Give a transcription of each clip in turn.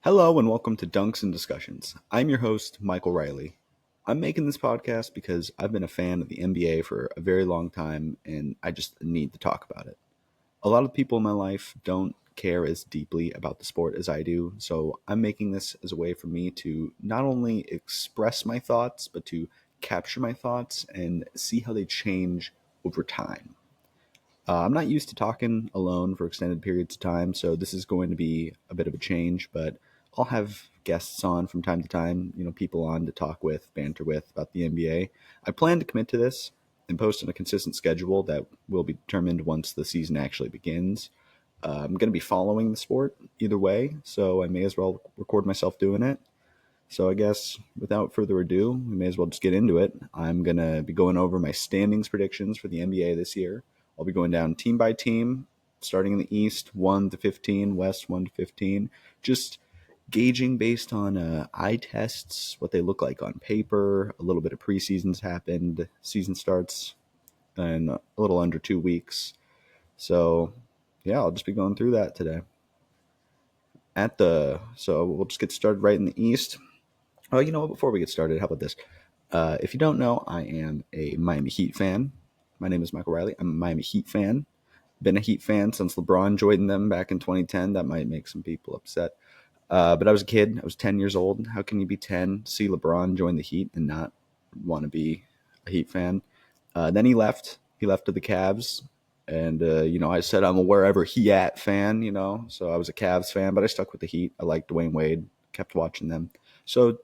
Hello and welcome to Dunks and Discussions. I'm your host, Michael Riley. I'm making this podcast because I've been a fan of the NBA for a very long time and I just need to talk about it. A lot of people in my life don't care as deeply about the sport as I do, so I'm making this as a way for me to not only express my thoughts, but to capture my thoughts and see how they change over time. I'm not used to talking alone for extended periods of time, so this is going to be a bit of a change, but I'll have guests on from time to time, people on to talk with, banter with about the NBA. I plan to commit to this and post on a consistent schedule that will be determined once the season actually begins. I'm going to be following the sport either way, so I may as well record myself doing it. So I guess without further ado, we may as well just get into it. I'm going to be going over my standings predictions for the NBA this year. I'll be going down team by team, starting in the East 1 to 15, West 1 to 15, just gauging based on eye tests, what they look like on paper. A little bit of preseasons happened. Season starts in a little under 2 weeks. So, yeah, I'll just be going through that today. So we'll just get started right in the East. Oh, you know what? Before we get started, how about this? If you don't know, I am a Miami Heat fan. My name is Michael Riley. I'm a Miami Heat fan. Been a Heat fan since LeBron joined them back in 2010. That might make some people upset. But I was a kid. I was 10 years old. How can you be 10, see LeBron join the Heat, and not want to be a Heat fan? Then he left. He left to the Cavs. And, I said I'm a wherever he at fan, So I was a Cavs fan, but I stuck with the Heat. I liked Dwayne Wade, kept watching them. So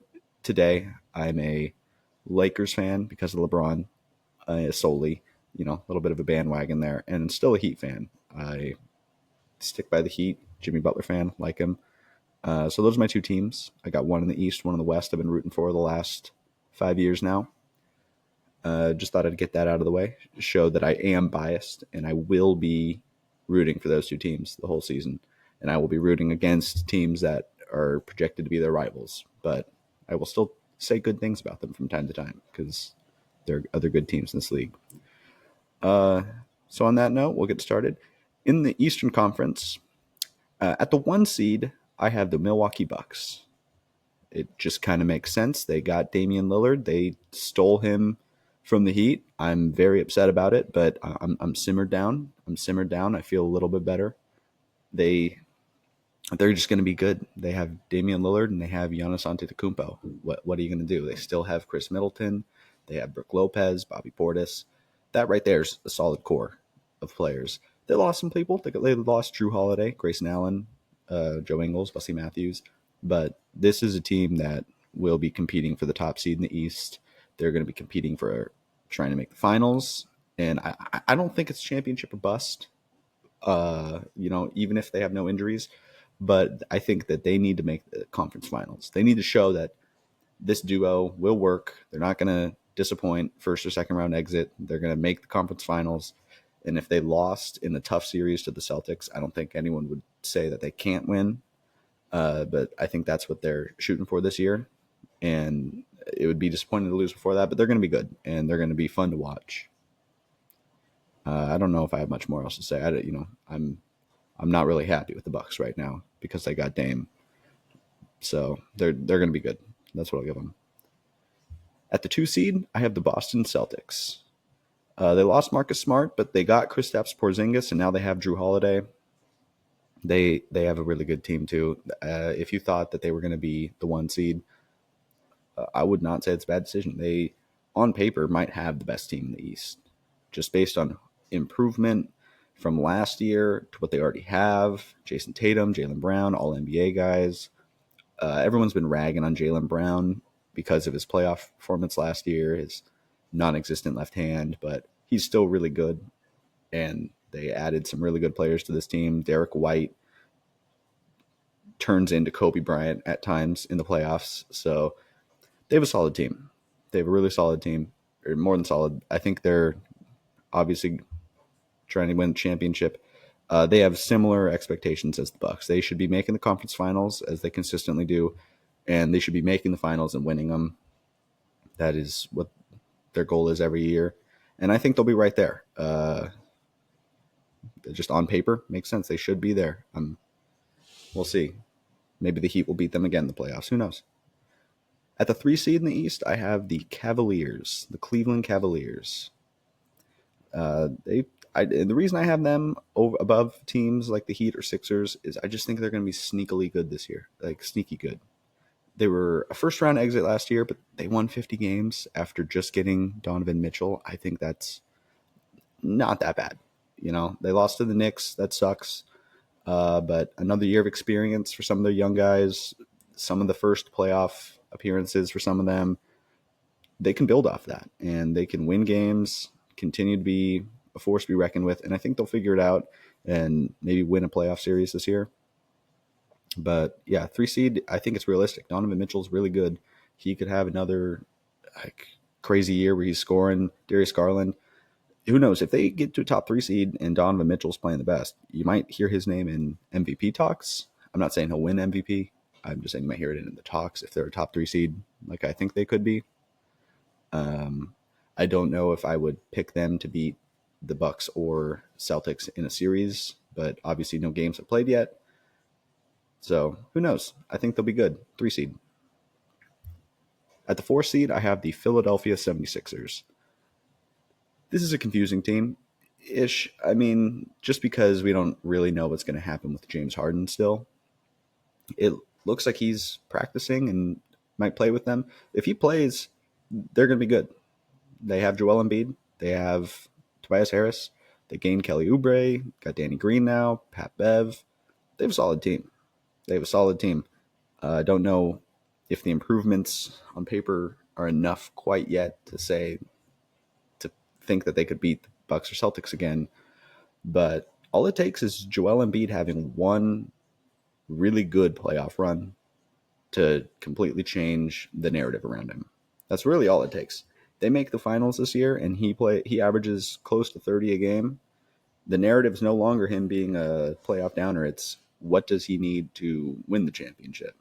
today I'm a Lakers fan because of LeBron solely, a little bit of a bandwagon there, and still a Heat fan. I stick by the Heat, Jimmy Butler fan, like him. So those are my two teams. I got one in the East, one in the West. I've been rooting for the last 5 years now. Just thought I'd get that out of the way, show that I am biased, and I will be rooting for those two teams the whole season. And I will be rooting against teams that are projected to be their rivals. But I will still say good things about them from time to time because there are other good teams in this league. So on that note, we'll get started. In the Eastern Conference, at the 1 seed, I have the Milwaukee Bucks. It just kind of makes sense. They got Damian Lillard. They stole him from the Heat. I'm very upset about it, but I'm simmered down. I feel a little bit better. They're just going to be good. They have Damian Lillard and they have Giannis Antetokounmpo. What are you going to do? They still have Chris Middleton. They have Brook Lopez, Bobby Portis. That right there is a solid core of players. They lost some people. They lost Drew Holiday, Grayson Allen, Joe Ingles, Bussy Matthews. But this is a team that will be competing for the top seed in the East. They're going to be competing for trying to make the finals. And I don't think it's championship or bust, even if they have no injuries. But I think that they need to make the conference finals. They need to show that this duo will work. They're not going to disappoint first or second round exit. They're going to make the conference finals. And if they lost in the tough series to the Celtics, I don't think anyone would say that they can't win. But I think that's what they're shooting for this year. And it would be disappointing to lose before that, but they're going to be good and they're going to be fun to watch. I don't know if I have much more else to say. I'm not really happy with the Bucks right now because they got Dame. So they're going to be good. That's what I'll give them. At the 2 seed, I have the Boston Celtics. They lost Marcus Smart, but they got Kristaps Porzingis, and now they have Drew Holiday. They have a really good team too. If you thought that they were going to be the 1 seed, I would not say it's a bad decision. They, on paper, might have the best team in the East, just based on improvement from last year to what they already have. Jason Tatum, Jaylen Brown, all NBA guys. Everyone's been ragging on Jaylen Brown because of his playoff performance last year, his non-existent left hand, but he's still really good. And they added some really good players to this team. Derek White turns into Kobe Bryant at times in the playoffs. So they have a solid team. They have a really solid team, or more than solid. I think they're obviously trying to win the championship. They have similar expectations as the Bucks. They should be making the conference finals as they consistently do, and they should be making the finals and winning them. That is what their goal is every year, and I think they'll be right there. Just on paper, makes sense. They should be there. We'll see. Maybe the Heat will beat them again in the playoffs. Who knows? At the 3 seed in the East, I have the Cavaliers, the Cleveland Cavaliers. The reason I have them above teams like the Heat or Sixers is I just think they're going to be sneakily good this year, like sneaky good. They were a first round exit last year, but they won 50 games after just getting Donovan Mitchell. I think that's not that bad. They lost to the Knicks. That sucks. But another year of experience for some of their young guys, some of the first playoff appearances for some of them, they can build off that and they can win games, continue to be a force to be reckoned with. And I think they'll figure it out and maybe win a playoff series this year. But yeah, 3 seed, I think it's realistic. Donovan Mitchell's really good. He could have another crazy year where he's scoring. Darius Garland, who knows? If they get to a top 3 seed and Donovan Mitchell's playing the best, you might hear his name in MVP talks. I'm not saying he'll win MVP. I'm just saying you might hear it in the talks if they're a top 3 seed, like I think they could be. I don't know if I would pick them to beat the Bucks or Celtics in a series, but obviously no games have played yet. So who knows? I think they'll be good. 3 seed. At the 4 seed, I have the Philadelphia 76ers. This is a confusing team-ish. I mean, just because we don't really know what's going to happen with James Harden still. It looks like he's practicing and might play with them. If he plays, they're going to be good. They have Joel Embiid. They have Tobias Harris. They gained Kelly Oubre. Got Danny Green now. Pat Bev. They have a solid team. I don't know if the improvements on paper are enough quite yet to think that they could beat the Bucks or Celtics again. But all it takes is Joel Embiid having one really good playoff run to completely change the narrative around him. That's really all it takes. They make the finals this year and he averages close to 30 a game. The narrative is no longer him being a playoff downer. It's what does he need to win the championship?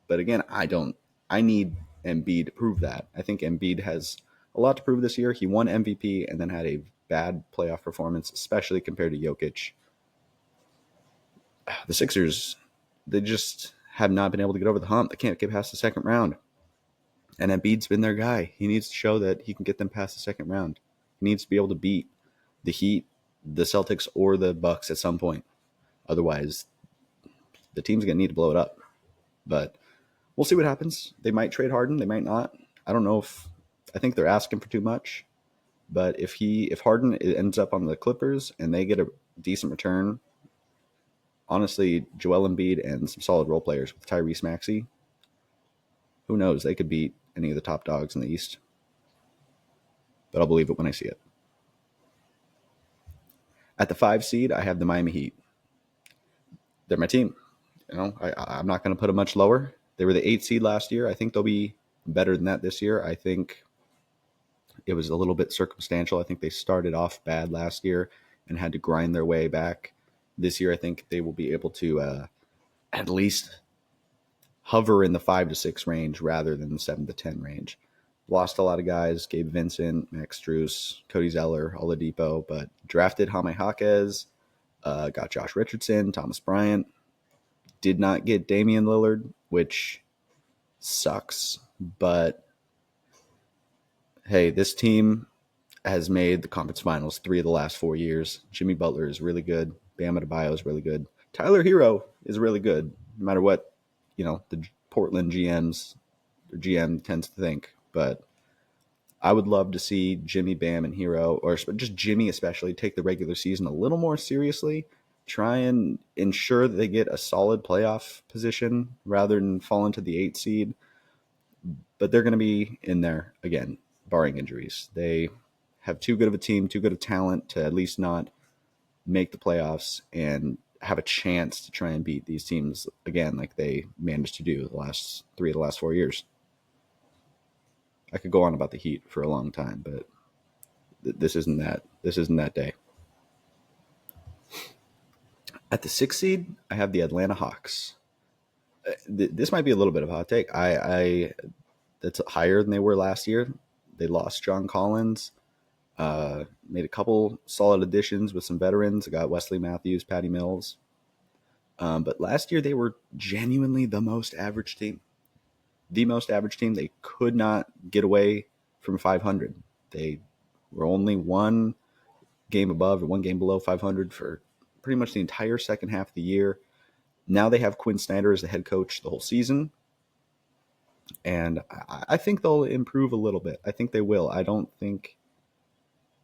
But again, I need Embiid to prove that. I think Embiid has a lot to prove this year. He won MVP and then had a bad playoff performance, especially compared to Jokic. The Sixers, they just have not been able to get over the hump. They can't get past the second round. And Embiid's been their guy. He needs to show that he can get them past the second round. He needs to be able to beat the Heat, the Celtics, or the Bucks at some point. Otherwise, the team's going to need to blow it up. But we'll see what happens. They might trade Harden. They might not. I don't know I think they're asking for too much. But if Harden ends up on the Clippers and they get a decent return, honestly, Joel Embiid and some solid role players with Tyrese Maxey, who knows? They could beat any of the top dogs in the East. But I'll believe it when I see it. At the 5 seed, I have the Miami Heat. They're my team. I'm not going to put them much lower. They were the 8 seed last year. I think they'll be better than that this year. I think it was a little bit circumstantial. I think they started off bad last year and had to grind their way back. This year, I think they will be able to at least hover in the 5 to 6 range rather than the 7 to 10 range. Lost a lot of guys: Gabe Vincent, Max Strus, Cody Zeller, Oladipo, but drafted Jaime Jaquez, got Josh Richardson, Thomas Bryant. Did not get Damian Lillard, which sucks. But hey, this team has made the conference finals 3 of the last 4 years. Jimmy Butler is really good. Bam Adebayo is really good. Tyler Hero is really good, no matter what the Portland GM tends to think. But I would love to see Jimmy, Bam, and Hero, or just Jimmy especially, take the regular season a little more seriously. Try and ensure that they get a solid playoff position rather than fall into the 8 seed. But they're going to be in there again, barring injuries. They have too good of a team, too good of talent to at least not make the playoffs and have a chance to try and beat these teams again like they managed to do the last 3 of the last 4 years. I could go on about the Heat for a long time, but this isn't that day. At the 6th seed, I have the Atlanta Hawks. This might be a little bit of a hot take. That's higher than they were last year. They lost John Collins, made a couple solid additions with some veterans. I got Wesley Matthews, Patty Mills. But last year they were genuinely the most average team. The most average team. They could not get away from 500. They were only one game above or one game below 500 for pretty much the entire second half of the year. Now they have Quinn Snyder as the head coach the whole season. And I think they'll improve a little bit. I think they will. I don't think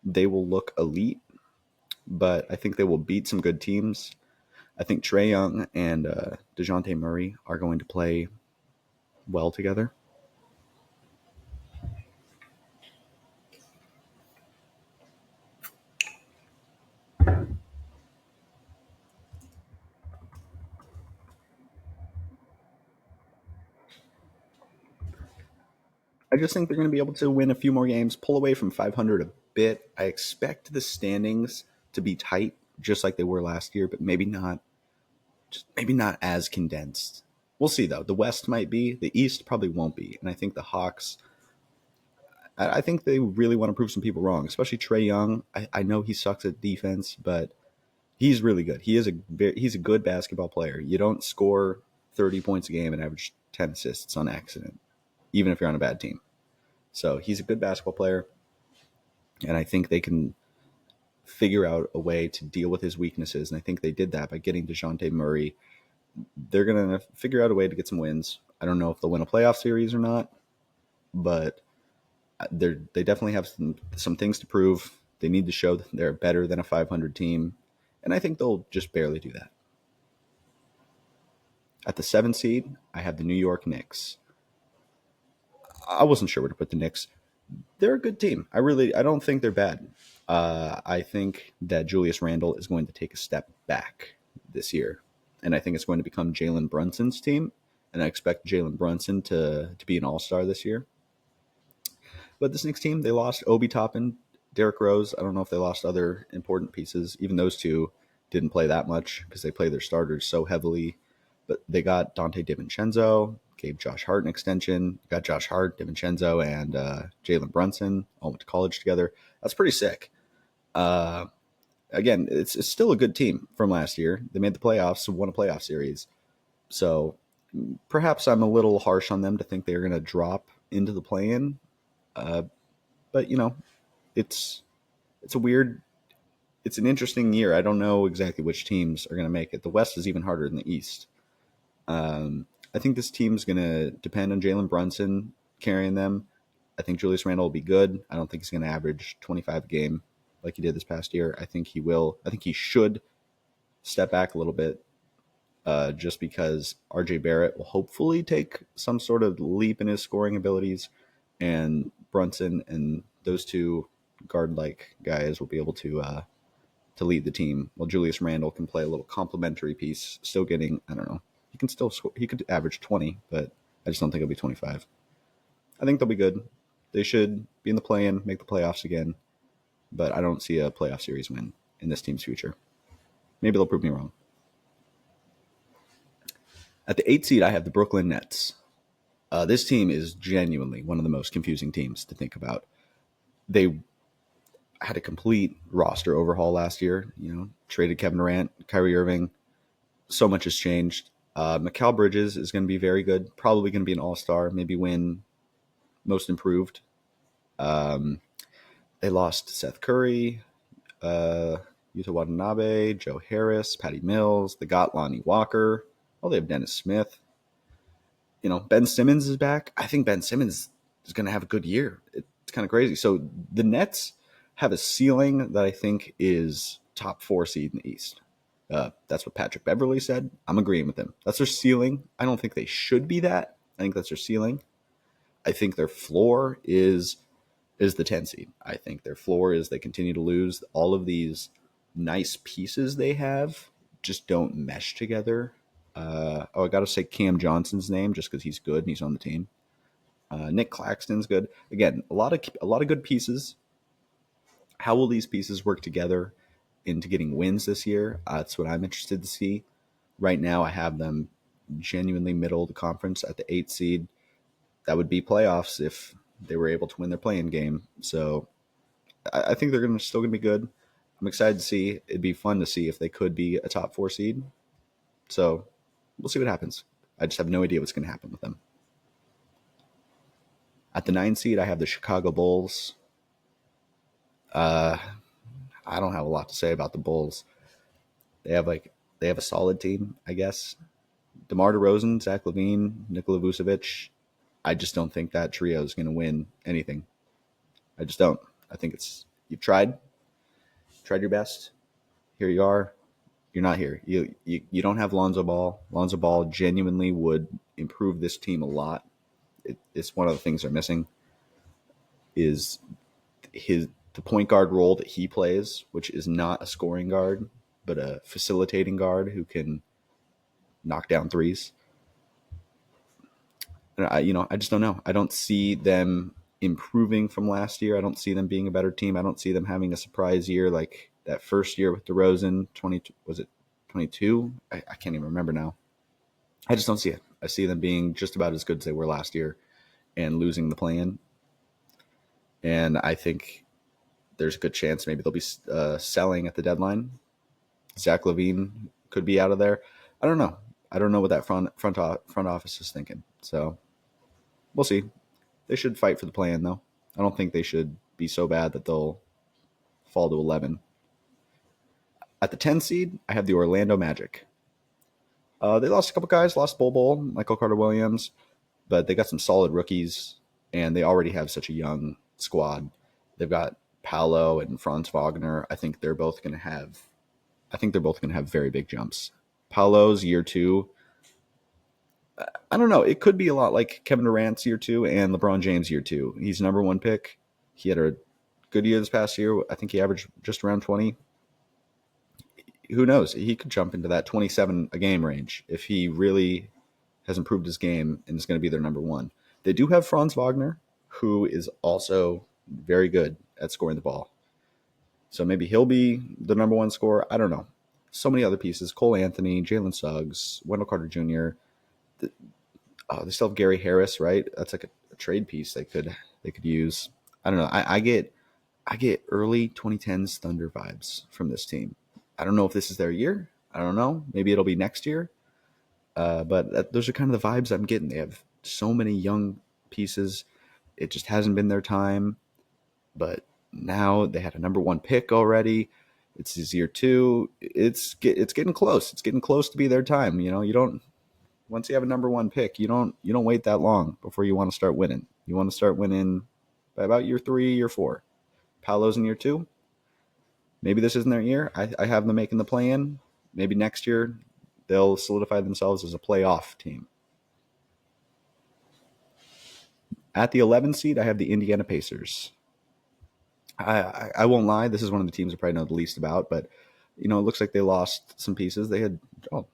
they will look elite, but I think they will beat some good teams. I think Trae Young and DeJounte Murray are going to play well together. I just think they're going to be able to win a few more games, pull away from 500 a bit. I expect the standings to be tight, just like they were last year, but maybe not as condensed. We'll see though. The West might be, the East probably won't be, and I think the Hawks. I think they really want to prove some people wrong, especially Trae Young. I know he sucks at defense, but he's really good. He's a good basketball player. You don't score 30 points a game and average 10 assists on accident, even if you're on a bad team. So he's a good basketball player, and I think they can figure out a way to deal with his weaknesses. And I think they did that by getting DeJounte Murray. They're going to figure out a way to get some wins. I don't know if they'll win a playoff series or not, but they definitely have some things to prove. They need to show that they're better than a 500 team, and I think they'll just barely do that. At the 7 seed, I have the New York Knicks. I wasn't sure where to put the Knicks. They're a good team. I don't think they're bad. I think that Julius Randle is going to take a step back this year, and I think it's going to become Jalen Brunson's team, and I expect Jalen Brunson to be an all-star this year. But this Knicks team, they lost Obi Toppin, Derrick Rose. I don't know if they lost other important pieces. Even those two didn't play that much because they play their starters so heavily. But they got Dante DiVincenzo, gave Josh Hart an extension, got Josh Hart, DiVincenzo, and Jalen Brunson all went to college together. That's pretty sick. Again, it's still a good team from last year. They made the playoffs, won a playoff series. So perhaps I'm a little harsh on them to think they're going to drop into the play-in. But it's an interesting year. I don't know exactly which teams are going to make it. The West is even harder than the East. I think this team's going to depend on Jalen Brunson carrying them. I think Julius Randle will be good. I don't think he's going to average 25 a game like he did this past year. I think he will. I think he should step back a little bit just because RJ Barrett will hopefully take some sort of leap in his scoring abilities, and Brunson and those two guard-like guys will be able to lead the team, while Julius Randle can play a little complementary piece, still getting, I don't know, he can still score, he could average 20, but I just don't think it'll be 25. I think they'll be good. They should be in the play-in, make the playoffs again, but I don't see a playoff series win in this team's future. Maybe they'll prove me wrong. At the 8 seed, I have the Brooklyn Nets. This team is genuinely one of the most confusing teams to think about. They had a complete roster overhaul last year. Traded Kevin Durant, Kyrie Irving. So much has changed. Mikal Bridges is going to be very good. Probably going to be an all-star. Maybe win Most Improved. They lost Seth Curry, Yuta Watanabe, Joe Harris, Patty Mills. They got Lonnie Walker. Oh, they have Dennis Smith. Ben Simmons is back. I think Ben Simmons is going to have a good year. It's kind of crazy. So the Nets have a ceiling that I think is top 4 seed in the East. That's what Patrick Beverley said. I'm agreeing with him. That's their ceiling. I don't think they should be that. I think that's their ceiling. I think their floor is the 10 seed. I think their floor is they continue to lose. All of these nice pieces they have just don't mesh together. I got to say Cam Johnson's name just because he's good and he's on the team. Nick Claxton's good. Again, a lot of good pieces. How will these pieces work together into getting wins this year? That's what I'm interested to see. Right now, I have them genuinely middle of the conference at the 8 seed. That would be playoffs if they were able to win their play-in game. So I think they're still going to be good. I'm excited to see. It'd be fun to see if they could be a top 4 seed. So we'll see what happens. I just have no idea what's going to happen with them. At the 9 seed, I have the Chicago Bulls. I don't have a lot to say about the Bulls. They have a solid team, I guess. DeMar DeRozan, Zach LaVine, Nikola Vucevic. I just don't think that trio is going to win anything. I just don't. I think you've tried your best. Here you are. You're not here. You don't have Lonzo Ball. Lonzo Ball genuinely would improve this team a lot. It's one of the things they're missing is the point guard role that he plays, which is not a scoring guard, but a facilitating guard who can knock down threes. And I just don't know. I don't see them improving from last year. I don't see them being a better team. I don't see them having a surprise year like that first year with DeRozan. Was it 22? I can't even remember now. I just don't see it. I see them being just about as good as they were last year and losing the play-in. And I think there's a good chance maybe they'll be selling at the deadline. Zach LaVine could be out of there. I don't know. I don't know what that front office is thinking. So we'll see. They should fight for the play-in, though. I don't think they should be so bad that they'll fall to 11. At the 10 seed, I have the Orlando Magic. They lost a couple guys. Lost Bol, Michael Carter-Williams, but they got some solid rookies, and they already have such a young squad. They've got Paolo and Franz Wagner. I think they're both going to have very big jumps. Paolo's year 2. I don't know. It could be a lot like Kevin Durant's year 2 and LeBron James' year 2. He's number 1 pick. He had a good year this past year. I think he averaged just around 20. Who knows? He could jump into that 27 a game range if he really has improved his game and is going to be their number 1. They do have Franz Wagner, who is also very good at scoring the ball. So maybe he'll be the number 1 scorer. I don't know. So many other pieces. Cole Anthony, Jalen Suggs, Wendell Carter Jr. They still have Gary Harris, right? That's like a trade piece they could use. I don't know. I get early 2010s Thunder vibes from this team. I don't know if this is their year. I don't know. Maybe it'll be next year. But those are kind of the vibes I'm getting. They have so many young pieces. It just hasn't been their time. But now they had a number 1 pick already. It's his year 2. It's getting close. It's getting close to be their time. You don't. Once you have a number 1 pick, you don't wait that long before you want to start winning. You want to start winning by about year 3, year 4. Paolo's in year 2. Maybe this isn't their year. I have them making the play-in. Maybe next year they'll solidify themselves as a playoff team. At the 11 seed, I have the Indiana Pacers. I won't lie. This is one of the teams I probably know the least about, but it looks like they lost some pieces. They had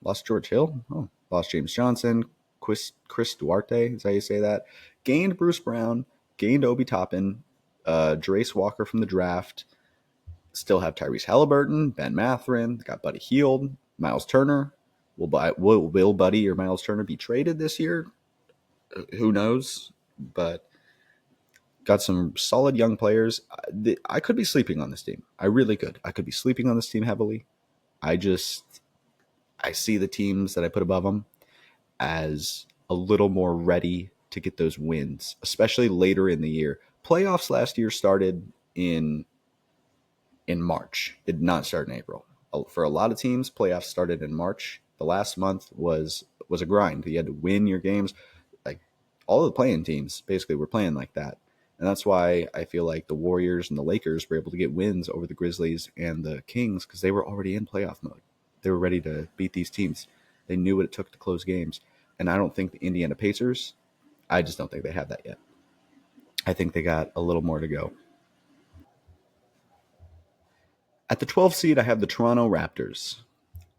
lost George Hill, lost James Johnson, Chris Duarte, is how you say that. Gained Bruce Brown, gained Obi Toppin, Jarace Walker from the draft. Still have Tyrese Halliburton, Ben Mathurin, got Buddy Hield, Miles Turner. Will Buddy or Miles Turner be traded this year? Who knows? But got some solid young players. I could be sleeping on this team. I really could. I could be sleeping on this team heavily. I see the teams that I put above them as a little more ready to get those wins, especially later in the year. Playoffs last year started in March. It did not start in April. For a lot of teams, playoffs started in March. The last month was a grind. You had to win your games. Like all the playing teams basically were playing like that. And that's why I feel like the Warriors and the Lakers were able to get wins over the Grizzlies and the Kings because they were already in playoff mode. They were ready to beat these teams. They knew what it took to close games. And I don't think the Indiana Pacers, I just don't think they have that yet. I think they got a little more to go. At the 12th seed, I have the Toronto Raptors.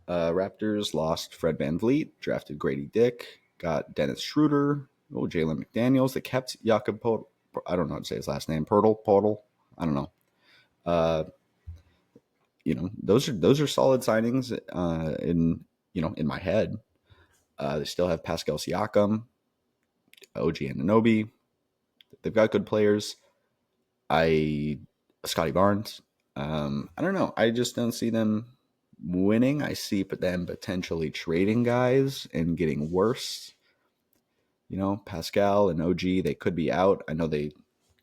Raptors lost Fred VanVleet, drafted Grady Dick, got Dennis Schroeder, Jalen McDaniels. They kept Jakob I don't know how to say his last name. Portal. I don't know. Those are solid signings. In my head, they still have Pascal Siakam, OG Anunoby. They've got good players. Scotty Barnes. I don't know. I just don't see them winning. I see them potentially trading guys and getting worse. You know, Pascal and OG, they could be out. I know they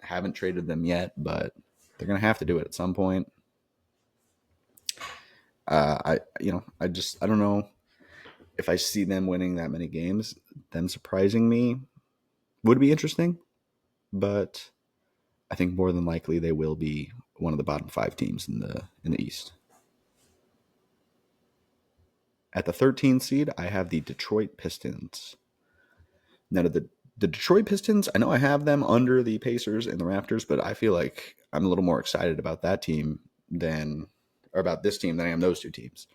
haven't traded them yet, but they're going to have to do it at some point. I don't know if I see them winning that many games. Them surprising me would be interesting, but I think more than likely they will be one of the bottom 5 teams in the East. At the 13 seed, I have the Detroit Pistons. Now, the Detroit Pistons, I know I have them under the Pacers and the Raptors, but I feel like I'm a little more excited about that team about this team than I am those two teams.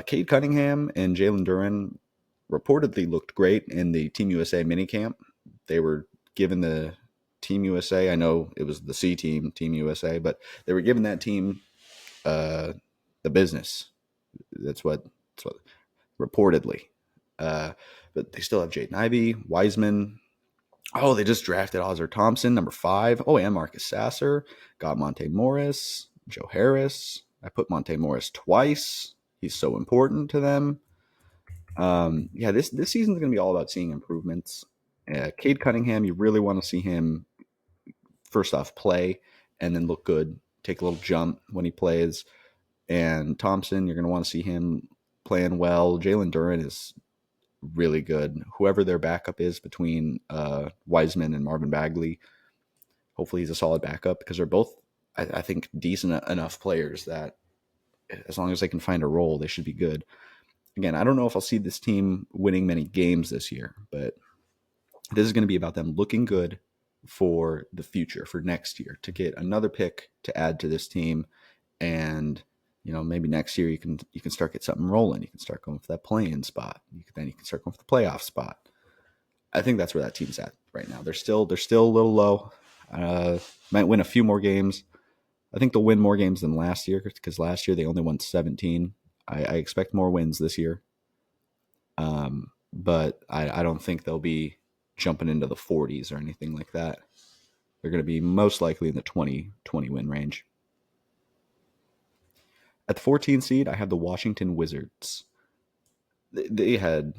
Cade Cunningham and Jalen Duren reportedly looked great in the Team USA minicamp. They were given the Team USA. I know it was the C team, Team USA, but they were given that team the business. That's what reportedly. But they still have Jaden Ivey, Wiseman. Oh, they just drafted Ozar Thompson, number 5. Oh, and Marcus Sasser. Got Monte Morris, Joe Harris. I put Monte Morris twice. He's so important to them. This season's going to be all about seeing improvements. Cade Cunningham, you really want to see him, first off, play and then look good, take a little jump when he plays. And Thompson, you're going to want to see him playing well. Jalen Duren is really good. Whoever their backup is between Wiseman and Marvin Bagley, hopefully he's a solid backup because they're both, I think, decent enough players that as long as they can find a role, they should be good. Again, I don't know if I'll see this team winning many games this year, but this is going to be about them looking good for the future, for next year, to get another pick to add to this team. And, you know, maybe next year you can start get something rolling. You can start going for that play-in spot. Then you can start going for the playoff spot. I think that's where that team's at right now. They're still a little low. Might win a few more games. I think they'll win more games than last year because last year they only won 17. I expect more wins this year. But I don't think they'll be jumping into the 40s or anything like that. They're going to be most likely in the 20 win range. At the 14 seed, I have the Washington Wizards. They had,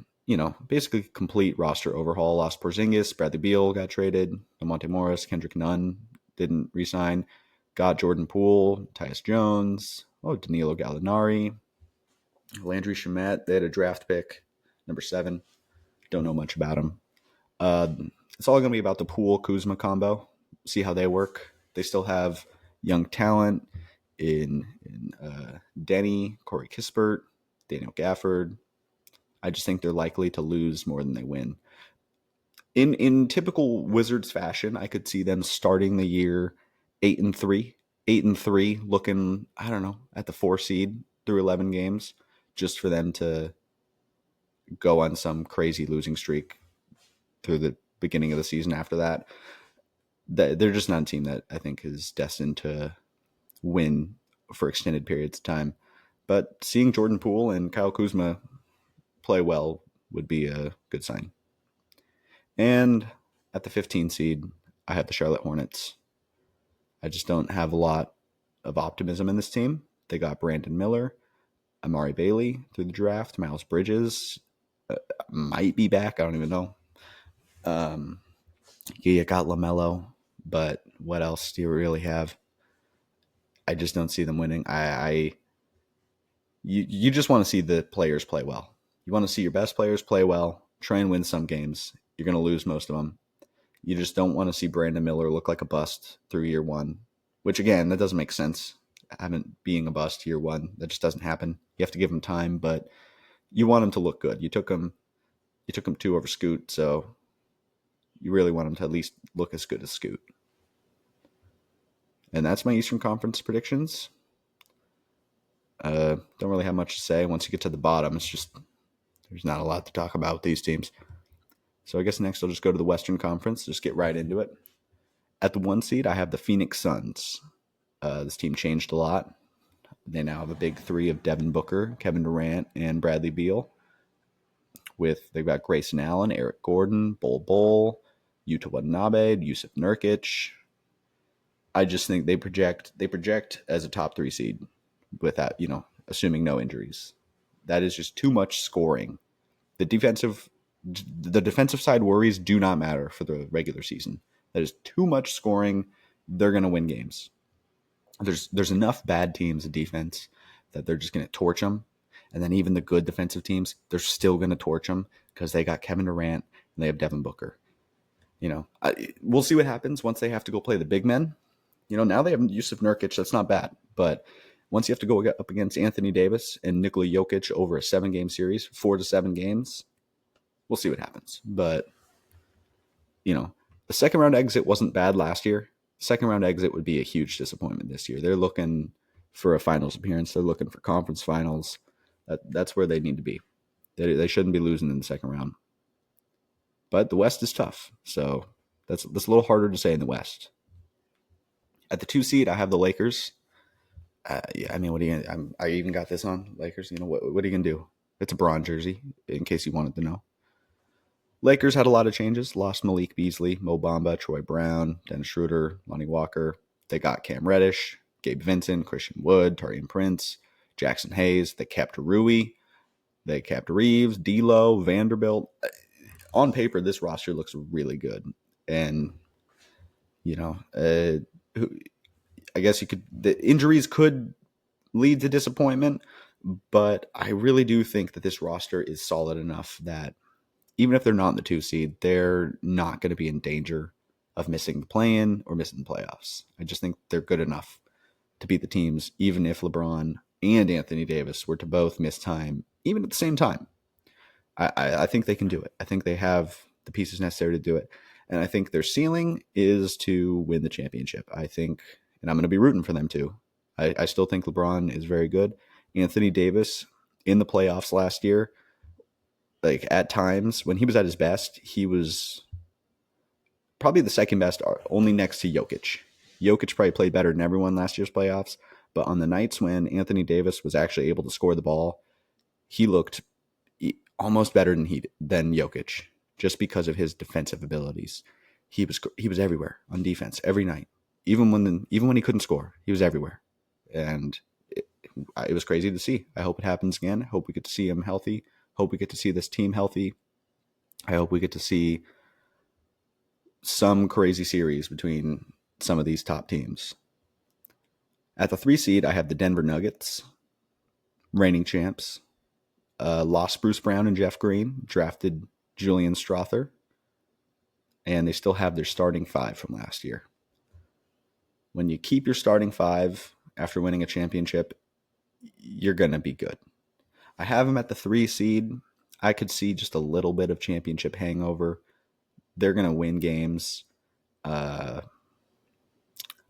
basically complete roster overhaul. Lost Porzingis, Bradley Beal got traded, Monte Morris, Kendrick Nunn didn't resign. Got Jordan Poole, Tyus Jones, Danilo Gallinari, Landry Shamet. They had a draft pick, number 7. Don't know much about him. It's all going to be about the Poole-Kuzma combo. See how they work. They still have young talent in Denny, Corey Kispert, Daniel Gafford. I just think they're likely to lose more than they win. In typical Wizards fashion, I could see them starting the year 8-3, looking, I don't know, at the 4 seed through 11 games, just for them to go on some crazy losing streak through the beginning of the season after that. They're just not a team that I think is destined to win for extended periods of time. But seeing Jordan Poole and Kyle Kuzma play well would be a good sign. And at the 15 seed, I have the Charlotte Hornets. I just don't have a lot of optimism in this team. They got Brandon Miller, Amari Bailey through the draft, Miles Bridges might be back. I don't even know. You got LaMelo, but what else do you really have? I just don't see them winning. You just want to see the players play well. You want to see your best players play well, try and win some games. You're going to lose most of them. You just don't want to see Brandon Miller look like a bust through year 1, which, again, that doesn't make sense. Being a bust year 1, that just doesn't happen. You have to give him time, but you want him to look good. You took him 2 over Scoot, so you really want him to at least look as good as Scoot. And that's my Eastern Conference predictions. Don't really have much to say. Once you get to the bottom, it's just there's not a lot to talk about with these teams. So I guess next I'll just go to the Western Conference, just get right into it. At the 1 seed, I have the Phoenix Suns. This team changed a lot. They now have a big 3 of Devin Booker, Kevin Durant, and Bradley Beal. They've got Grayson Allen, Eric Gordon, Bol, Yuta Watanabe, Yusuf Nurkic. I just think they project as a top 3 seed with that, assuming no injuries. That is just too much scoring. The defensive side worries do not matter for the regular season. That is too much scoring. They're going to win games. There's enough bad teams in defense that they're just going to torch them. And then even the good defensive teams, they're still going to torch them because they got Kevin Durant and they have Devin Booker. We'll see what happens once they have to go play the big men. Now they have Jusuf Nurkic. That's not bad. But once you have to go up against Anthony Davis and Nikola Jokic over a 7-game series, 4 to 7 games, we'll see what happens. But, the second round exit wasn't bad last year. Second round exit would be a huge disappointment this year. They're looking for a finals appearance. They're looking for conference finals. That's where they need to be. They shouldn't be losing in the second round. But the West is tough. So that's a little harder to say in the West. At the 2 seed, I have the Lakers. What are you gonna, I even got this on Lakers. What are you gonna do? It's a Braun jersey, in case you wanted to know. Lakers had a lot of changes. Lost Malik Beasley, Mo Bamba, Troy Brown, Dennis Schroeder, Lonnie Walker. They got Cam Reddish, Gabe Vincent, Christian Wood, Taurean Prince, Jackson Hayes. They kept Rui. They kept Reeves, D'Lo, Vanderbilt. On paper, this roster looks really good. And, I guess the injuries could lead to disappointment, but I really do think that this roster is solid enough that even if they're not in the 2 seed, they're not going to be in danger of missing the play-in or missing the playoffs. I just think they're good enough to beat the teams, even if LeBron and Anthony Davis were to both miss time, even at the same time. I think they can do it. I think they have the pieces necessary to do it. And I think their ceiling is to win the championship. I think, and I'm going to be rooting for them too. I still think LeBron is very good. Anthony Davis in the playoffs last year, like at times when he was at his best, he was probably the second best, only next to Jokic. Jokic probably played better than everyone last year's playoffs. But on the nights when Anthony Davis was actually able to score the ball, he looked almost better than Jokic, just because of his defensive abilities. He was everywhere on defense every night, even when he couldn't score, he was everywhere, and it was crazy to see. I hope it happens again. I hope we get to see him healthy. Hope we get to see this team healthy. I hope we get to see some crazy series between some of these top teams. At the 3 seed, I have the Denver Nuggets, reigning champs. Lost Bruce Brown and Jeff Green, drafted Julian Strawther, and they still have their starting 5 from last year. When you keep your starting 5 after winning a championship, you're going to be good. I have them at the 3 seed. I could see just a little bit of championship hangover. They're going to win games. I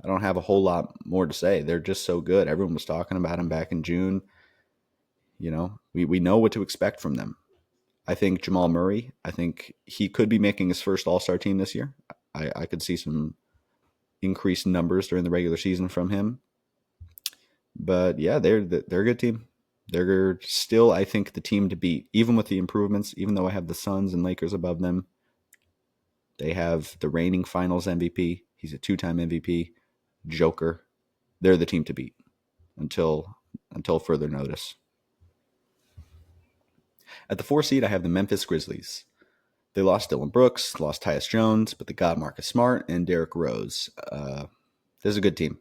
don't have a whole lot more to say. They're just so good. Everyone was talking about them back in June. We know what to expect from them. I think Jamal Murray, I think he could be making his first All-Star team this year. I could see some increased numbers during the regular season from him. But yeah, they're a good team. They're still, I think, the team to beat, even with the improvements. Even though I have the Suns and Lakers above them, they have the reigning Finals MVP. He's a 2-time MVP. Joker. They're the team to beat until further notice. At the 4 seed, I have the Memphis Grizzlies. They lost Dylan Brooks, lost Tyus Jones, but they got Marcus Smart and Derrick Rose. This is a good team.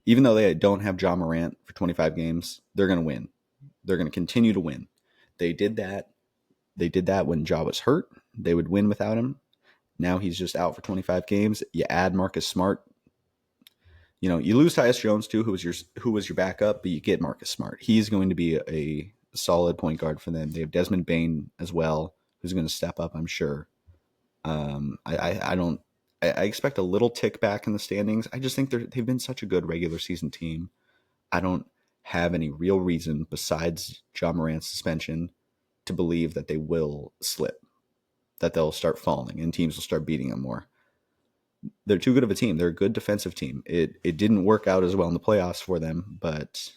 Even though they don't have Ja Morant for 25 games, they're going to win. They're going to continue to win. They did that. They did that when Ja was hurt. They would win without him. Now he's just out for 25 games. You add Marcus Smart. You lose Tyus Jones too, who was your backup, but you get Marcus Smart. He's going to be a solid point guard for them. They have Desmond Bane as well, who's going to step up, I'm sure. I expect a little tick back in the standings. I just think they've been such a good regular season team. I don't have any real reason besides Ja Morant's suspension to believe that they will slip, that they'll start falling and teams will start beating them more. They're too good of a team. They're a good defensive team. It didn't work out as well in the playoffs for them, but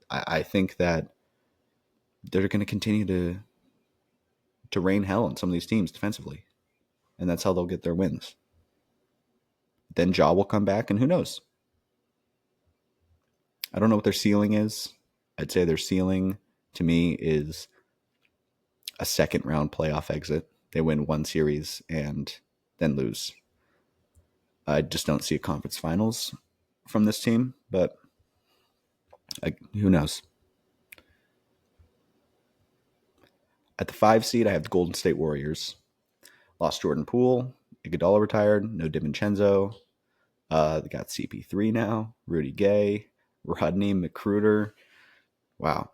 I think that they're going to continue to rain hell on some of these teams defensively. And that's how they'll get their wins. Then Ja will come back, and who knows? I don't know what their ceiling is. I'd say their ceiling to me is a second round playoff exit. They win one series and then lose. I just don't see a conference finals from this team, but who knows? At the 5 seed, I have the Golden State Warriors. Lost Jordan Poole, Iguodala retired, no DiVincenzo. They got CP3 now, Rudy Gay, Rodney McGruder. Wow.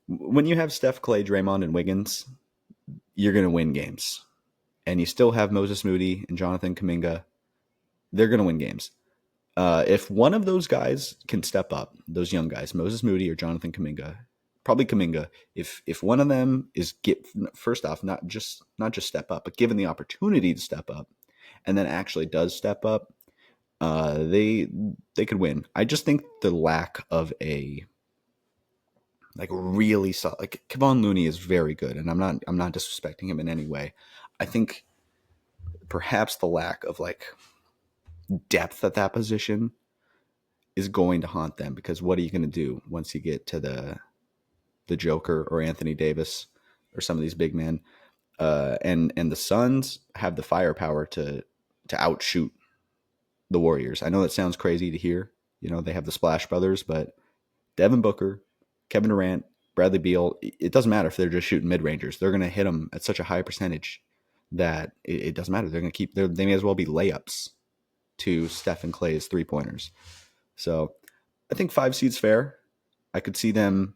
When you have Steph, Clay, Draymond, and Wiggins, you're going to win games. And you still have Moses Moody and Jonathan Kuminga. They're going to win games. If one of those guys can step up, those young guys, Moses Moody or Jonathan Kuminga, probably Kuminga, if one of them is first off, not just step up, but given the opportunity to step up, and then actually does step up, they could win. I just think the lack of a really solid, Kevon Looney is very good, and I'm not disrespecting him in any way. I think perhaps the lack of depth at that position is going to haunt them, because what are you going to do once you get to the Joker or Anthony Davis or some of these big men? And the Suns have the firepower to outshoot the Warriors. I know that sounds crazy to hear. They have the Splash Brothers, but Devin Booker, Kevin Durant, Bradley Beal, it doesn't matter if they're just shooting mid-rangers. They're going to hit them at such a high percentage that it doesn't matter. They're going to keep they may as well be layups to Steph and Clay's three-pointers. So I think 5 seed's fair. I could see them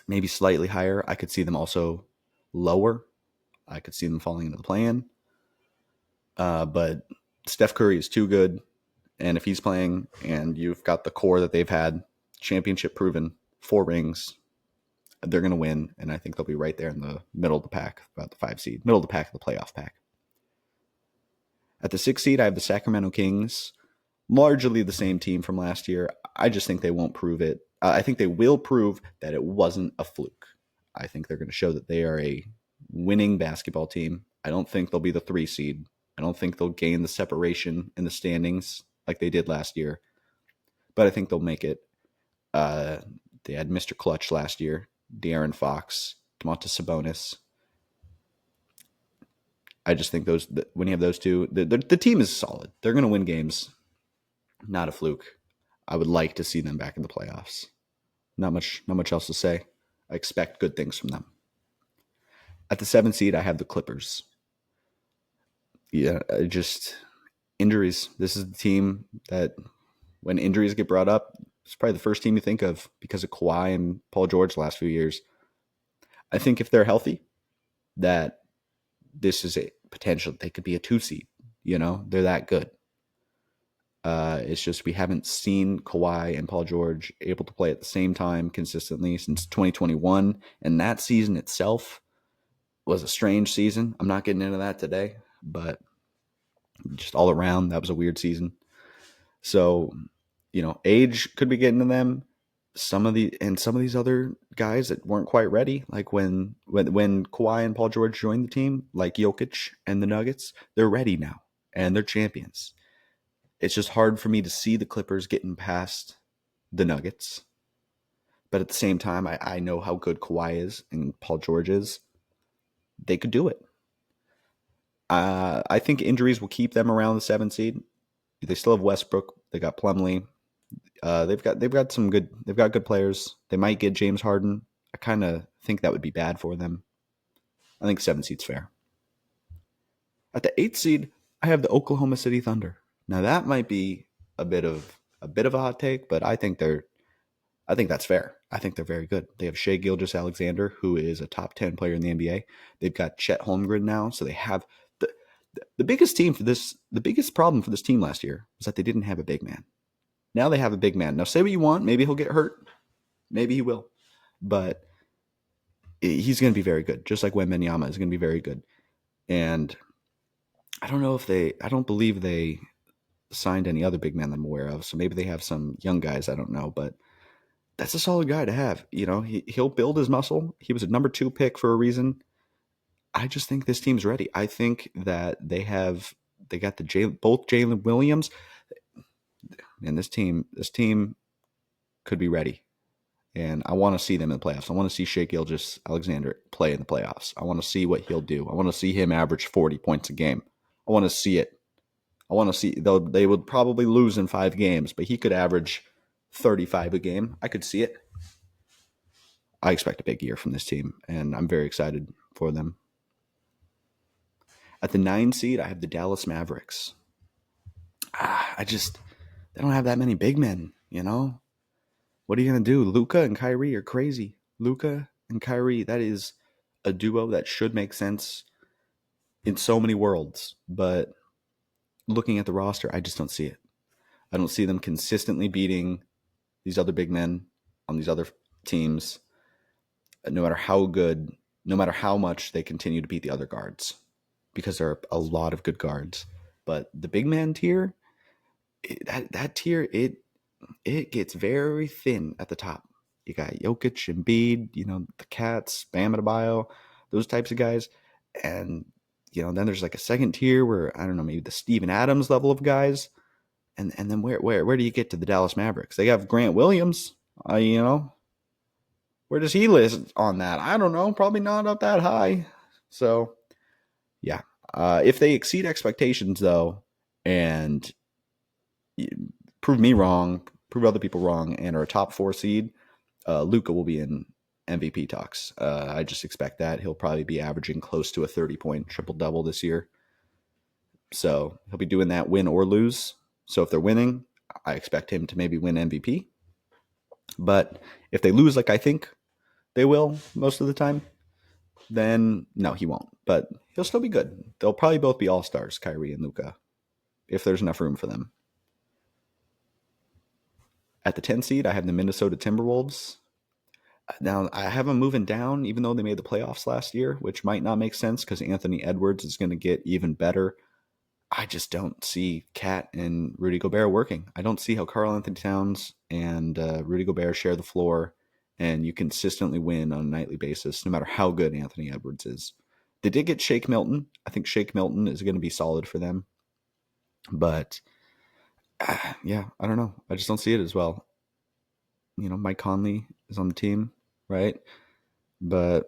maybe slightly higher. I could see them also lower. I could see them falling into the play-in. But Steph Curry is too good. And if he's playing and you've got the core that they've had, championship proven, 4 rings, they're going to win. And I think they'll be right there in the middle of the pack, about the 5 seed, middle of the pack of the playoff pack. At the 6 seed, I have the Sacramento Kings, largely the same team from last year. I just think they won't prove it. I think they will prove that it wasn't a fluke. I think they're going to show that they are a winning basketball team. I don't think they'll be the 3 seed. I don't think they'll gain the separation in the standings like they did last year. But I think they'll make it. They had Mr. Clutch last year, De'Aaron Fox, Domantas Sabonis. I just think when you have those two, the team is solid. They're going to win games. Not a fluke. I would like to see them back in the playoffs. Not much else to say. I expect good things from them. At the 7 seed, I have the Clippers. Yeah, just injuries. This is the team that when injuries get brought up, it's probably the first team you think of because of Kawhi and Paul George the last few years. I think if they're healthy, that this is a potential. They could be a 2 seed. They're that good. It's just we haven't seen Kawhi and Paul George able to play at the same time consistently since 2021. And that season itself was a strange season. I'm not getting into that today, but just all around, that was a weird season. So, age could be getting to them. Some of these other guys that weren't quite ready, like when Kawhi and Paul George joined the team, like Jokic and the Nuggets, they're ready now and they're champions. It's just hard for me to see the Clippers getting past the Nuggets. But at the same time, I know how good Kawhi is and Paul George is. They could do it. I think injuries will keep them around the 7 seed. They still have Westbrook. They got Plumlee. They've got good players. They might get James Harden. I kind of think that would be bad for them. I think 7 seed's fair. At the 8th seed, I have the Oklahoma City Thunder. Now that might be a bit of a hot take, but I think that's fair. I think they're very good. They have Shai Gilgeous-Alexander, who is a top 10 player in the NBA. They've got Chet Holmgren now, so they have the biggest team for this. The biggest problem for this team last year was that they didn't have a big man. Now they have a big man. Now say what you want. Maybe he'll get hurt. Maybe he will. But he's going to be very good, just like Wembanyama is going to be very good. And I don't believe they signed any other big man that I'm aware of. So maybe they have some young guys. I don't know. But that's a solid guy to have. He'll build his muscle. He was a number 2 pick for a reason. I just think this team's ready. I think that they got both Jalen Williams. And this team could be ready. And I want to see them in the playoffs. I want to see Shea Gilgeous-Alexander play in the playoffs. I want to see what he'll do. I want to see him average 40 points a game. I want to see it. I want to see, though they would probably lose in 5 games, but he could average 35 a game. I could see it. I expect a big year from this team, and I'm very excited for them. At the 9 seed, I have the Dallas Mavericks. They don't have that many big men, you know? What are you going to do? Luka and Kyrie are crazy. Luka and Kyrie, that is a duo that should make sense in so many worlds. But looking at the roster, I just don't see it. I don't see them consistently beating these other big men on these other teams, no matter how good, no matter how much they continue to beat the other guards, because there are a lot of good guards. But the big man tier, that tier, it gets very thin at the top. You got Jokic, Embiid, the Cats, Bam Adebayo, those types of guys. And, then there's like a second tier where, I don't know, maybe the Steven Adams level of guys. And then where do you get to the Dallas Mavericks? They have Grant Williams, Where does he list on that? I don't know. Probably not up that high. So, yeah. If they exceed expectations, though, and prove me wrong, prove other people wrong, and are a top 4 seed, Luka will be in MVP talks. I just expect that. He'll probably be averaging close to a 30-point triple-double this year. So he'll be doing that win or lose. So if they're winning, I expect him to maybe win MVP. But if they lose like I think they will most of the time, then no, he won't. But he'll still be good. They'll probably both be all-stars, Kyrie and Luka, if there's enough room for them. At the 10 seed, I have the Minnesota Timberwolves. Now, I have them moving down, even though they made the playoffs last year, which might not make sense because Anthony Edwards is going to get even better. I just don't see Cat and Rudy Gobert working. I don't see how Karl-Anthony Towns and Rudy Gobert share the floor, and you consistently win on a nightly basis, no matter how good Anthony Edwards is. They did get Shake Milton. I think Shake Milton is going to be solid for them. But, yeah, I don't know. I just don't see it as well. Mike Conley is on the team, right? But,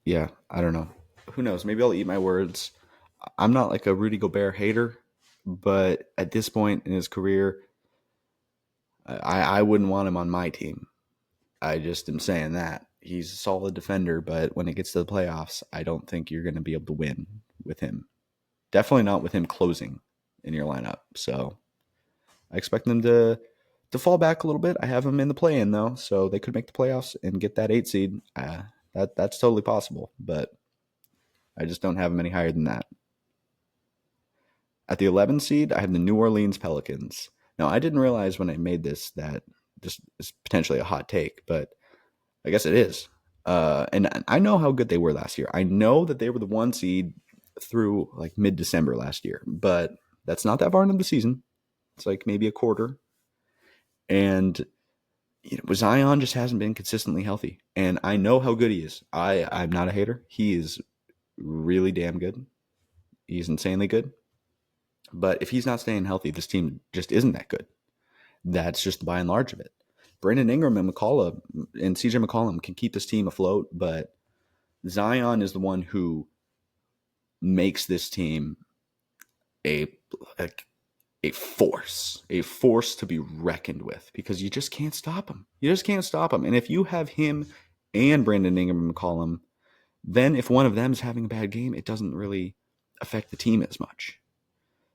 yeah, I don't know. Who knows? Maybe I'll eat my words. I'm not like a Rudy Gobert hater, but at this point in his career, I wouldn't want him on my team. I just am saying that. He's a solid defender, but when it gets to the playoffs, I don't think you're going to be able to win with him. Definitely not with him closing in your lineup. So I expect them to fall back a little bit. I have them in the play-in, though, so they could make the playoffs and get that 8 seed. That's totally possible, but I just don't have them any higher than that. At the 11 seed, I have the New Orleans Pelicans. Now, I didn't realize when I made this that this is potentially a hot take, but I guess it is. And I know how good they were last year. I know that they were the 1 seed through like mid-December last year, but that's not that far into the season. It's like maybe a quarter. And Zion just hasn't been consistently healthy. And I know how good he is. I'm not a hater. He is really damn good. He's insanely good. But if he's not staying healthy, this team just isn't that good. That's just by and large of it. Brandon Ingram and CJ McCollum can keep this team afloat, but Zion is the one who makes this team a force to be reckoned with, because you just can't stop him. And if you have him and Brandon Ingram and McCollum, then if one of them is having a bad game, it doesn't really affect the team as much.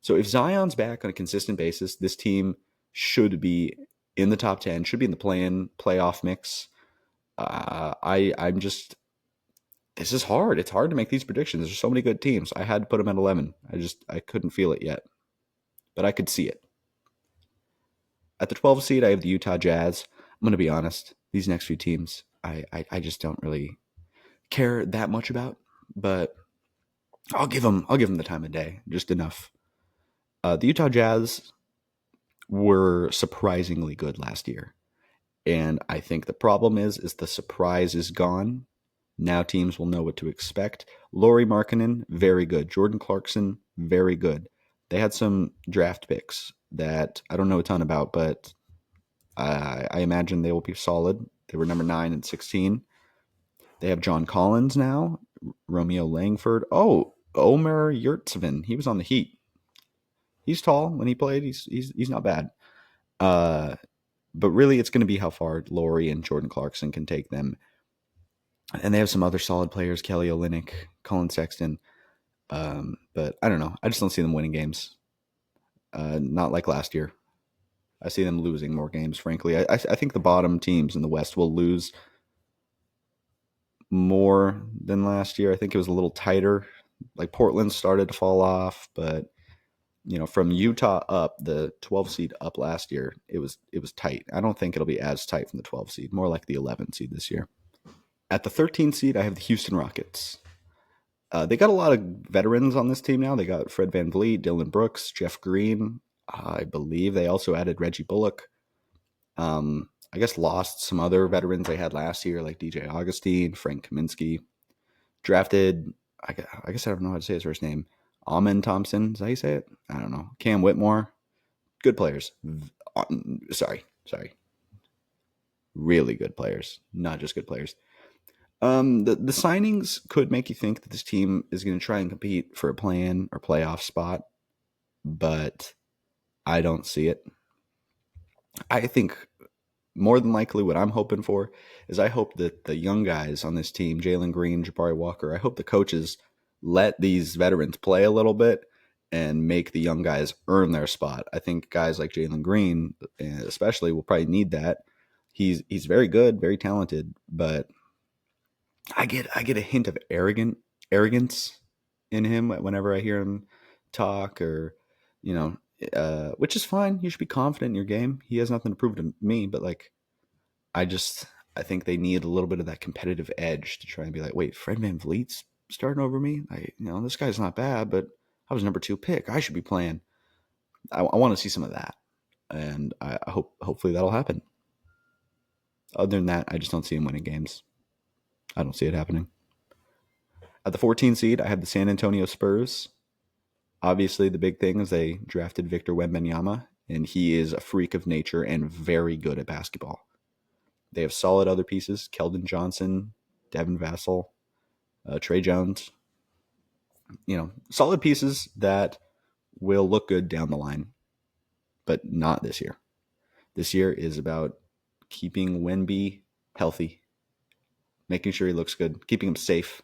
So if Zion's back on a consistent basis, this team should be in the top 10, should be in the play-in playoff mix. This is hard. It's hard to make these predictions. There's so many good teams. I had to put them at 11. I couldn't feel it yet, but I could see it. At the 12 seed, I have the Utah Jazz. I'm going to be honest. These next few teams, I just don't really care that much about, but I'll give them the time of day, just enough. The Utah Jazz were surprisingly good last year. And I think the problem is the surprise is gone. Now teams will know what to expect. Lauri Markkanen, very good. Jordan Clarkson, very good. They had some draft picks that I don't know a ton about, but I imagine they will be solid. They were number 9 and 16. They have John Collins now, Romeo Langford. Oh, Omer Yurtseven. He was on the Heat. He's tall when he played. He's not bad. Uh, but really, it's going to be how far Laurie and Jordan Clarkson can take them. And they have some other solid players: Kelly Olynyk, Colin Sexton. But I don't know. I just don't see them winning games. Not like last year. I see them losing more games. Frankly, I think the bottom teams in the West will lose more than last year. I think it was a little tighter. Like Portland started to fall off, but from Utah up, the 12 seed up last year, it was tight. I don't think it'll be as tight from the 12 seed, more like the 11 seed this year. At the 13 seed, I have the Houston Rockets. They got a lot of veterans on this team now. They got Fred VanVleet, Dylan Brooks, Jeff Green. I believe they also added Reggie Bullock. I guess lost some other veterans they had last year, like DJ Augustine, Frank Kaminsky. Drafted, I guess I don't know how to say his first name, Amen Thompson. Is that how you say it? I don't know. Cam Whitmore. Good players. Sorry. Really good players, not just good players. The signings could make you think that this team is going to try and compete for a play-in or playoff spot, but I don't see it. I think more than likely what I'm hoping for is I hope that the young guys on this team, Jalen Green, Jabari Walker, I hope the coaches let these veterans play a little bit and make the young guys earn their spot. I think guys like Jalen Green, especially, will probably need that. He's very good, very talented, but I get a hint of arrogance in him whenever I hear him talk, or which is fine. You should be confident in your game. He has nothing to prove to me, but like, I think they need a little bit of that competitive edge to try and be like, wait, Fred VanVleet's starting over me. This guy's not bad, but I was number 2 pick. I should be playing. I want to see some of that, and I hopefully that'll happen. Other than that, I just don't see him winning games. I don't see it happening. At the 14 seed, I have the San Antonio Spurs. Obviously, the big thing is they drafted Victor Wembanyama, and he is a freak of nature and very good at basketball. They have solid other pieces: Keldon Johnson, Devin Vassell, Trey Jones. Solid pieces that will look good down the line, but not this year. This year is about keeping Wemby healthy, making sure he looks good, keeping him safe,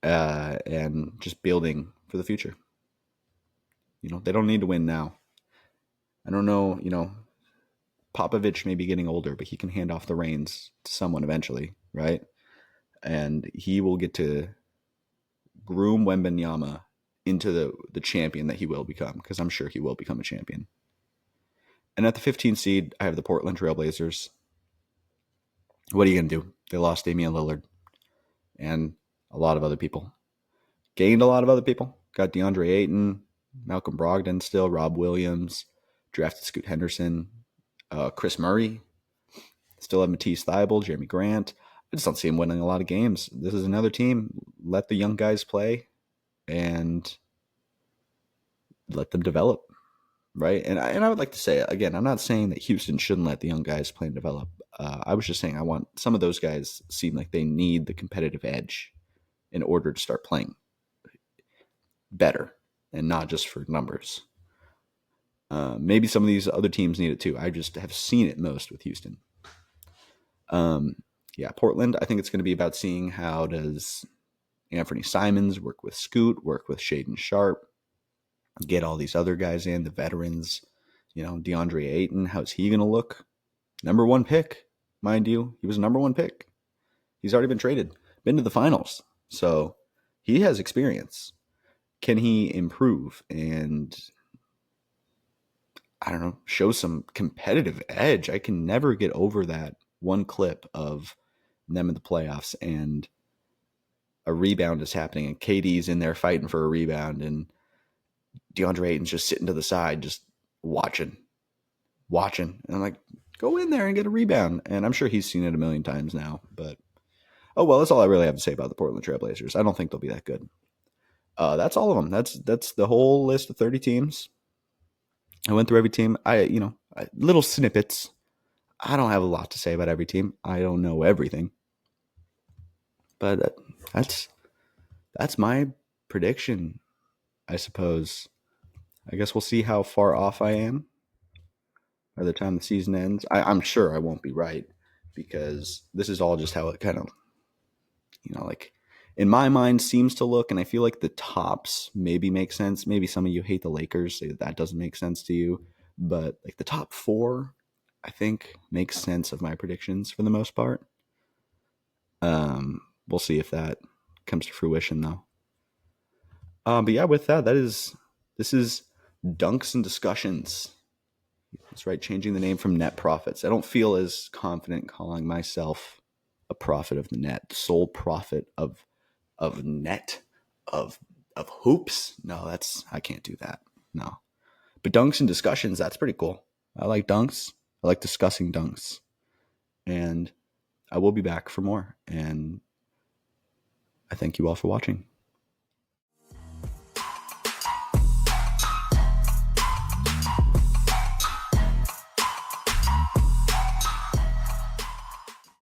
and just building for the future. They don't need to win now. I don't know, Popovich may be getting older, but he can hand off the reins to someone eventually, right? And he will get to groom Wembanyama into the champion that he will become, because I'm sure he will become a champion. And at the 15 seed, I have the Portland Trailblazers. What are you going to do? They lost Damian Lillard and a lot of other people. Gained a lot of other people. Got DeAndre Ayton, Malcolm Brogdon still, Rob Williams, drafted Scoot Henderson, Chris Murray. Still have Matisse Thybulle, Jeremy Grant. I just don't see him winning a lot of games. This is another team. Let the young guys play and let them develop, right? And I would like to say, again, I'm not saying that Houston shouldn't let the young guys play and develop. I was just saying I want some of those guys seem like they need the competitive edge in order to start playing better and not just for numbers. Maybe some of these other teams need it too. I just have seen it most with Houston. Portland, I think it's going to be about seeing how does Anthony Simons work with Scoot, work with Shaden Sharp, get all these other guys in, the veterans, DeAndre Ayton, how's he going to look? Number 1 pick, mind you. He was number 1 pick. He's already been traded, been to the finals. So he has experience. Can he improve and, I don't know, show some competitive edge? I can never get over that one clip of them in the playoffs and a rebound is happening and KD's in there fighting for a rebound and DeAndre Ayton's just sitting to the side, just watching. And I'm like, go in there and get a rebound. And I'm sure he's seen it a million times now, but oh well, that's all I really have to say about the Portland Trailblazers. I don't think they'll be that good. That's all of them. That's the whole list of 30 teams. I went through every team. I little snippets. I don't have a lot to say about every team. I don't know everything, but that's my prediction, I suppose. I guess we'll see how far off I am by the time the season ends. I'm sure I won't be right because this is all just how it kind of, like in my mind seems to look. And I feel like the tops maybe make sense. Maybe some of you hate the Lakers, say that doesn't make sense to you. But like the top four, I think makes sense of my predictions for the most part. We'll see if that comes to fruition though. But yeah, with that, this is Dunks and Discussions. That's right, changing the name from Net Profits. I don't feel as confident calling myself a prophet of the net, the sole prophet of net of hoops. No, I can't do that. No. But Dunks and Discussions, that's pretty cool. I like dunks. I like discussing dunks. And I will be back for more. And I thank you all for watching.